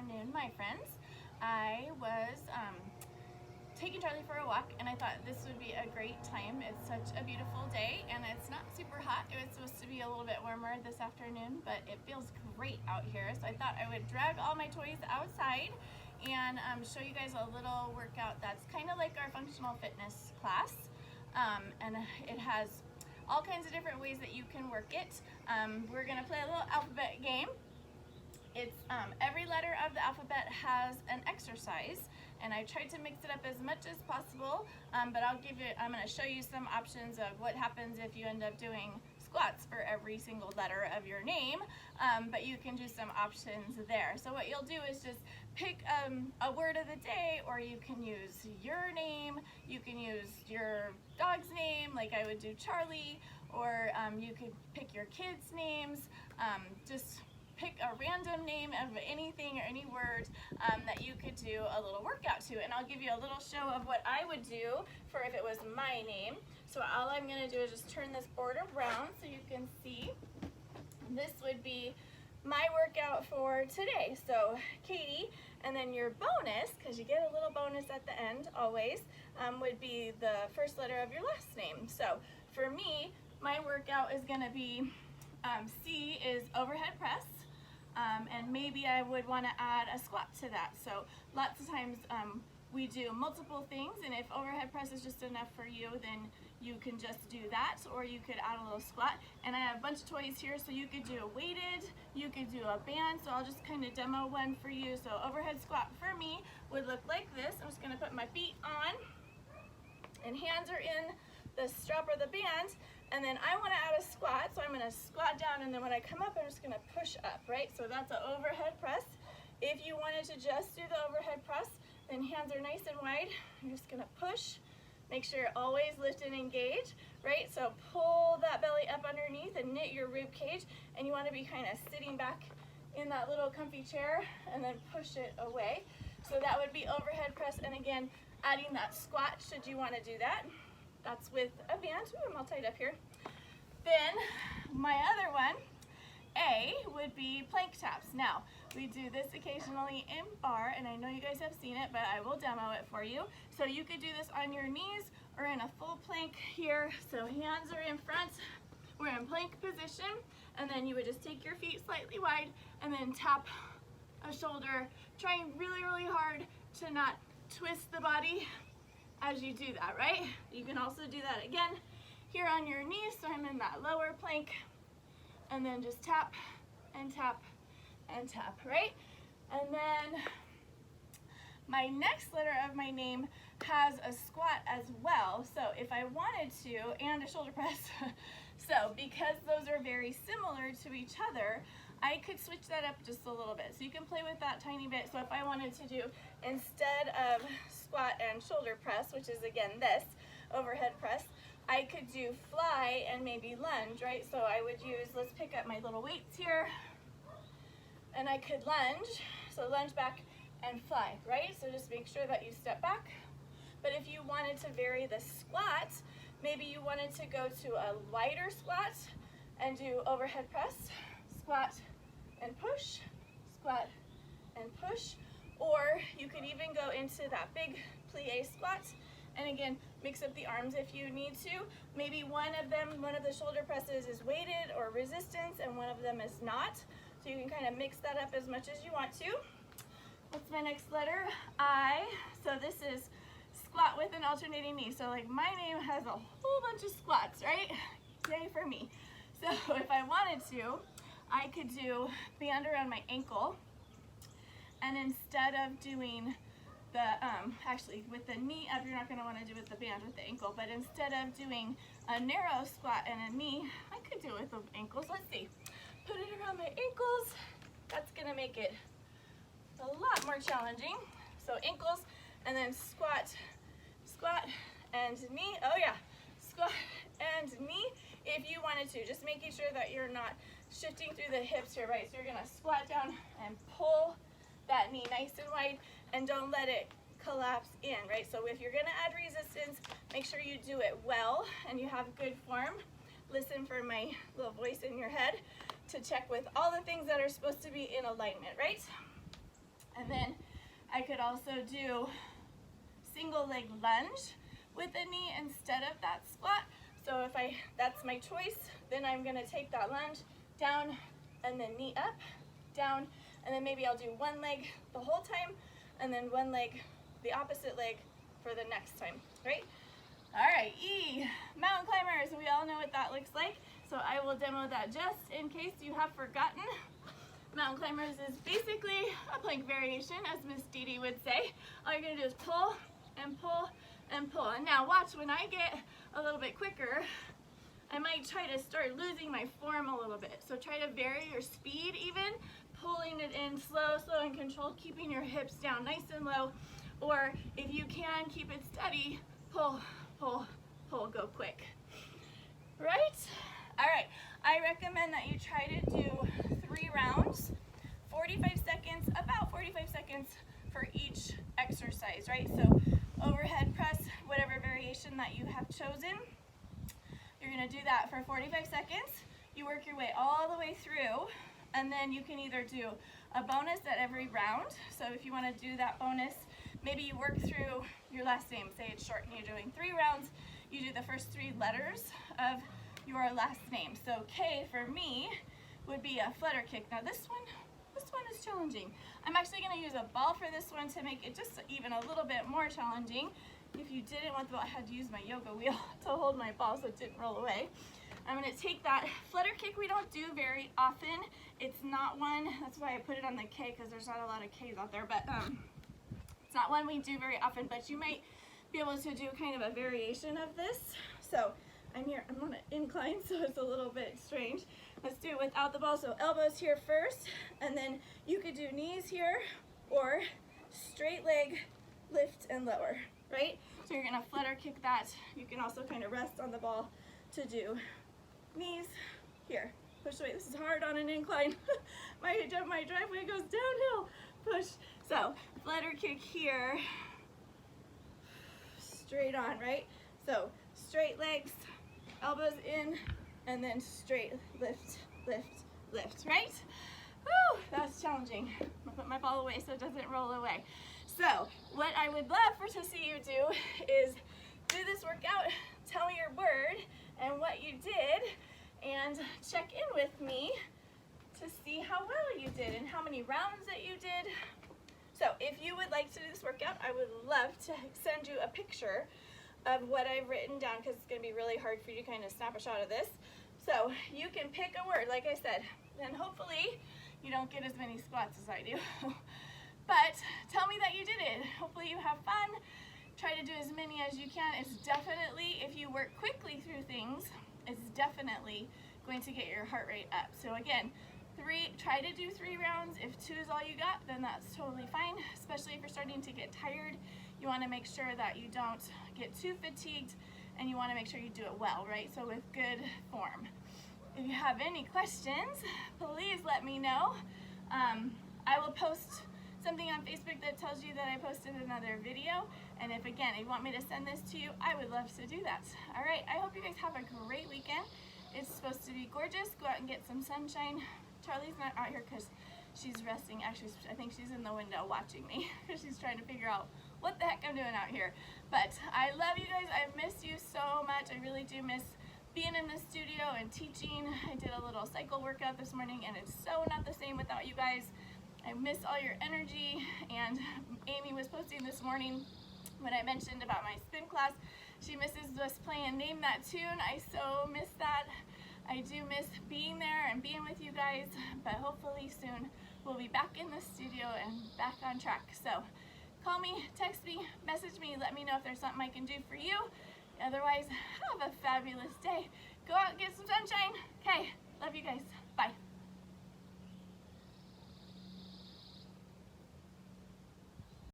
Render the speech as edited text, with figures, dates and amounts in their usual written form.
afternoon, my friends. I was taking Charlie for a walk, and I thought this would be a great time. It's such a beautiful day, and it's not super hot. It was supposed to be a little bit warmer this afternoon, but it feels great out here. So I thought I would drag all my toys outside and show you guys a little workout that's kind of like our functional fitness class. And it has all kinds of different ways that you can work it. We're gonna play a little alphabet game. It's every letter of the alphabet has an exercise, and I tried to mix it up as much as possible, but I'm gonna show you some options of what happens if you end up doing squats for every single letter of your name, but you can do some options there. So what you'll do is just pick a word of the day, or you can use your name, you can use your dog's name, like I would do Charlie, or you could pick your kids' names, just pick a random name of anything or any word that you could do a little workout to. And I'll give you a little show of what I would do for if it was my name. So all I'm gonna do is just turn this board around so you can see. This would be my workout for today. So Katie, and then your bonus, because you get a little bonus at the end always, would be the first letter of your last name. So for me, my workout is gonna be C is overhead press. And maybe I would want to add a squat to that. So lots of times we do multiple things, and if overhead press is just enough for you, then you can just do that, or you could add a little squat. And I have a bunch of toys here, so you could do a weighted, you could do a band, so I'll just kind of demo one for you. So overhead squat for me would look like this. I'm just going to put my feet on, and hands are in the strap or the band, and then I want to add a squat, so I'm going to squat down, and then when I come up, I'm just going to push up, right? So that's an overhead press. If you wanted to just do the overhead press, then hands are nice and wide. You're just going to push. Make sure you're always lift and engage, right? So pull that belly up underneath and knit your rib cage, and you want to be kind of sitting back in that little comfy chair, and then push it away. So that would be overhead press, and again, adding that squat should you want to do that. That's with a band. Ooh, I'm all tied up here. Then my other one, A, would be plank taps. Now, we do this occasionally in bar, and I know you guys have seen it, but I will demo it for you. So you could do this on your knees or in a full plank here. So hands are in front. We're in plank position, and then you would just take your feet slightly wide and then tap a shoulder, trying really, really hard to not twist the body as you do that, right? You can also do that again here on your knees, so I'm in that lower plank, and then just tap and tap and tap, right? And then my next letter of my name has a squat as well, so if I wanted to, and a shoulder press. So because those are very similar to each other, I could switch that up just a little bit. So you can play with that tiny bit. So if I wanted to do, instead of squat and shoulder press, which is again this, overhead press, I could do fly and maybe lunge, right? So I would use, let's pick up my little weights here, and I could lunge, so lunge back and fly, right? So just make sure that you step back. But if you wanted to vary the squat, maybe you wanted to go to a lighter squat and do overhead press, squat and push, squat and push, or you could even go into that big plie squat, and again, mix up the arms if you need to. Maybe one of the shoulder presses is weighted or resistance, and one of them is not, so you can kind of mix that up as much as you want to. What's my next letter? I. So this is squat with an alternating knee. So like my name has a whole bunch of squats, right? Yay for me. So if I wanted to, I could do band around my ankle, and instead of doing the, actually with the knee up, you're not going to want to do it with the band with the ankle, but instead of doing a narrow squat and a knee, I could do it with the ankles. Let's see. Put it around my ankles. That's going to make it a lot more challenging. So ankles, and then squat, squat, and knee. Oh yeah, squat and knee if you wanted to. Just making sure that you're not shifting through the hips here, right? So you're gonna squat down and pull that knee nice and wide, and don't let it collapse in, right? So if you're gonna add resistance, make sure you do it well and you have good form. Listen for my little voice in your head to check with all the things that are supposed to be in alignment, right? And then I could also do single leg lunge with a knee instead of that squat. So if that's my choice, then I'm gonna take that lunge down and then knee up, down, and then maybe I'll do one leg the whole time and then one leg, the opposite leg for the next time, right? All right, E, mountain climbers, we all know what that looks like. So I will demo that just in case you have forgotten. Mountain climbers is basically a plank variation, as Miss Dee Dee would say. All you're gonna do is pull and pull and pull. And now watch, when I get a little bit quicker, I might try to start losing my form a little bit. So try to vary your speed even, pulling it in slow, slow and controlled, keeping your hips down nice and low. Or if you can, keep it steady, pull, pull, pull, go quick. Right? All right, I recommend that you try to do 3 rounds, 45 seconds, about 45 seconds for each exercise, right? So overhead press, whatever variation that you have chosen, you're gonna do that for 45 seconds. You work your way all the way through, and then you can either do a bonus at every round. So if you wanna do that bonus, maybe you work through your last name, say it's short and you're doing 3 rounds, you do the first 3 letters of your last name. So K for me would be a flutter kick. Now this one is challenging. I'm actually gonna use a ball for this one to make it just even a little bit more challenging. If you didn't want the ball, I had to use my yoga wheel to hold my ball so it didn't roll away. I'm gonna take that flutter kick we don't do very often. It's not one, that's why I put it on the K because there's not a lot of Ks out there, but it's not one we do very often, but you might be able to do kind of a variation of this. So I'm on an incline, so it's a little bit strange. Let's do it without the ball. So elbows here first, and then you could do knees here or straight leg lift and lower, right? So you're gonna flutter kick that. You can also kind of rest on the ball to do knees here. Push away. This is hard on an incline. my driveway goes downhill. Push. So flutter kick here, straight on, right? So straight legs, elbows in, and then straight lift, lift, lift, right? Woo, that's challenging. I'm gonna put my ball away so it doesn't roll away. So what I would love to see you do is do this workout, tell me your word and what you did, and check in with me to see how well you did and how many rounds that you did. So if you would like to do this workout, I would love to send you a picture of what I've written down because it's going to be really hard for you to kind of snap a shot of this. So you can pick a word, like I said, and hopefully you don't get as many squats as I do. But tell me that you did it. Hopefully you have fun. Try to do as many as you can. It's definitely, if you work quickly through things, it's definitely going to get your heart rate up. So again, try to do 3 rounds. If 2 is all you got, then that's totally fine, especially if you're starting to get tired. You want to make sure that you don't get too fatigued, and you want to make sure you do it well, right? So with good form. If you have any questions, please let me know. I will post something on Facebook that tells you that I posted another video, and if again, you want me to send this to you, I would love to do that. All right, I hope you guys have a great weekend. It's supposed to be gorgeous. Go out and get some sunshine. Charlie's not out here because she's resting. Actually, I think she's in the window watching me because she's trying to figure out what the heck I'm doing out here. But I love you guys. I miss you so much. I really do miss being in the studio and teaching. I did a little cycle workout this morning, and it's so not the same without you guys. I miss all your energy, and Amy was posting this morning when I mentioned about my spin class. She misses us playing Name That Tune. I so miss that. I do miss being there and being with you guys, but hopefully soon we'll be back in the studio and back on track. So call me, text me, message me, let me know if there's something I can do for you. Otherwise, have a fabulous day. Go out and get some sunshine. Okay, love you guys. Bye.